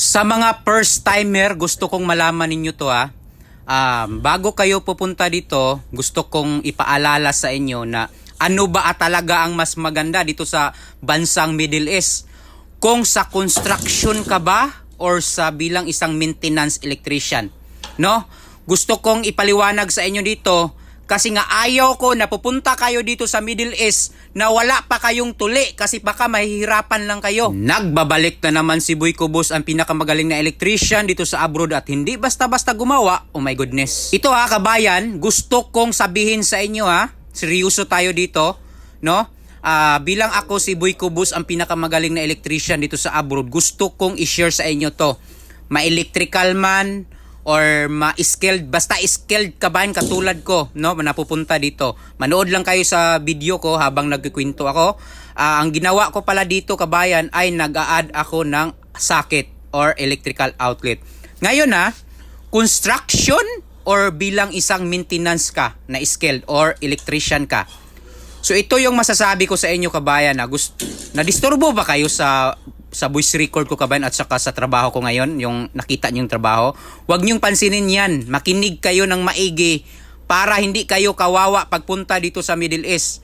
Sa mga first timer, gusto kong malaman ninyo to ha. Bago kayo pupunta dito, gusto kong ipaalala sa inyo na ano ba talaga ang mas maganda dito sa bansang Middle East. Kung sa construction ka ba or sa bilang isang maintenance electrician. No? Gusto kong ipaliwanag sa inyo dito kasi nga ayaw ko na pupunta kayo dito sa Middle East na wala pa kayong tuli kasi baka mahihirapan lang kayo. Nagbabalik na naman si Boy Cubos, ang pinakamagaling na electrician dito sa abroad at hindi basta-basta gumawa. Oh my goodness. Ito ha kabayan, gusto kong sabihin sa inyo ha. Seryoso tayo dito, no? Bilang ako si Boy Cubos, ang pinakamagaling na electrician dito sa abroad, gusto kong i-share sa inyo to. Ma-electrical man or ma-skilled, basta skilled kabayan katulad ko, no, napupunta dito. Manood lang kayo sa video ko habang nagkikwento ako. Ang ginawa ko pala dito kabayan ay nag-a-add ako ng socket or electrical outlet. Ngayon construction or bilang isang maintenance ka na skilled or electrician ka. So ito yung masasabi ko sa inyo kabayan na disturbo ba kayo sa voice record ko kabayan at saka sa trabaho ko ngayon, yung nakita niyong trabaho. Huwag niyong pansinin yan. Makinig kayo ng maigi para hindi kayo kawawa pagpunta dito sa Middle East.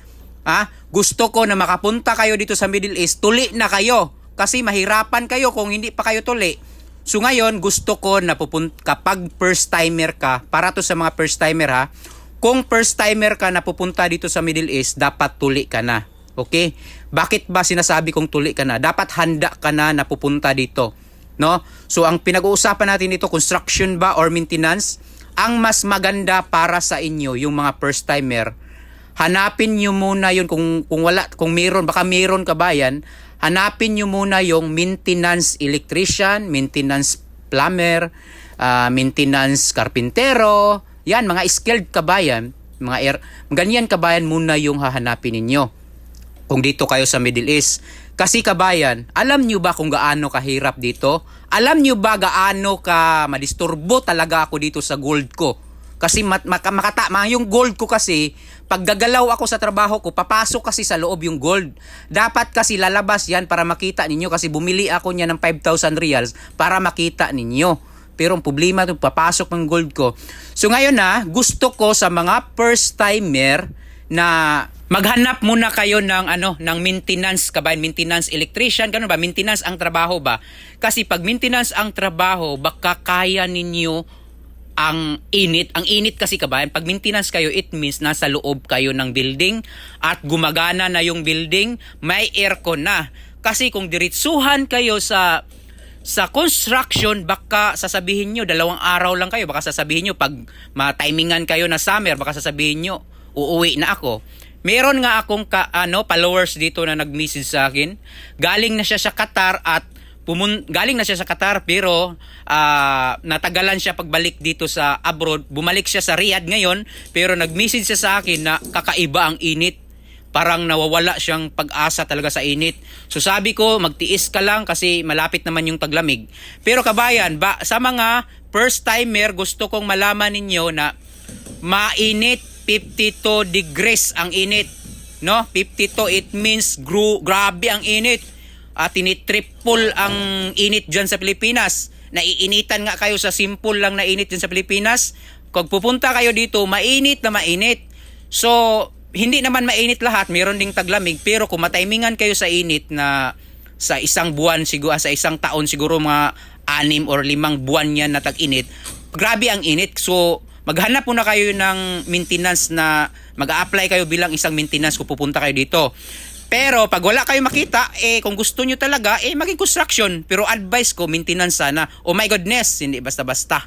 Gusto ko na makapunta kayo dito sa Middle East, tuli na kayo. Kasi mahirapan kayo kung hindi pa kayo tuli. So ngayon, gusto ko na kapag first timer ka, para to sa mga first timer kung first timer ka na pupunta dito sa Middle East, dapat tuli ka na. Okay? Bakit ba sinasabi kong tuli ka na? Dapat handa ka na pupunta dito. No? So ang pinag-uusapan natin dito, construction ba or maintenance? Ang mas maganda para sa inyo, yung mga first timer, hanapin nyo muna yun kung meron, baka meron kabayan, hanapin nyo muna yung maintenance electrician, maintenance plumber, maintenance carpintero, yan, mga skilled kabayan, ganyan kabayan muna yung hahanapin ninyo. Kung dito kayo sa Middle East. Kasi kabayan, alam nyo ba kung gaano kahirap dito? Alam nyo ba gaano ka madisturbo talaga ako dito sa gold ko? Kasi yung gold ko kasi, pag gagalaw ako sa trabaho ko, papasok kasi sa loob yung gold. Dapat kasi lalabas yan para makita ninyo kasi bumili ako niya ng 5,000 riyals para makita ninyo. Pero ang problema ito, papasok ng gold ko. So ngayon gusto ko sa mga first timer na maghanap muna kayo ng ng maintenance kabayan, maintenance electrician, ganun ba? Maintenance ang trabaho ba? Kasi pag maintenance ang trabaho, baka kaya ninyo ang init. Ang init kasi kabayan, pag maintenance kayo, it means nasa loob kayo ng building at gumagana na yung building, may aircon na. Kasi kung diretsuhan kayo sa construction, baka sasabihin nyo, 2 araw lang kayo, baka sasabihin nyo, pag ma-timingan kayo na summer, baka sasabihin nyo, uuwi na ako. Meron nga akong followers dito na nag-message sa akin. Galing na siya sa Qatar pero natagalan siya pagbalik dito sa abroad. Bumalik siya sa Riyadh ngayon pero nag-message siya sa akin na kakaiba ang init. Parang nawawala siyang pag-asa talaga sa init. So sabi ko, magtiis ka lang kasi malapit naman yung taglamig. Pero kabayan, sa mga first timer, gusto kong malaman ninyo na mainit. 52 degrees ang init, no? 52, it means grabe ang init. Tinitriple ang init dyan sa Pilipinas. Naiinitan nga kayo sa simple lang na init dyan sa Pilipinas. Kung pupunta kayo dito, mainit na mainit. So, hindi naman mainit lahat, meron ding taglamig. Pero kung matimingan kayo sa init na sa isang buwan, siguro sa isang taon, siguro mga 6 or 5 buwan yan na tag-init, grabe ang init. So, maghanap muna kayo ng maintenance na mag-a-apply kayo bilang isang maintenance kung pupunta kayo dito. Pero pag wala kayo makita, kung gusto nyo talaga, maging construction. Pero advice ko, maintenance sana. Oh my goodness, hindi basta-basta.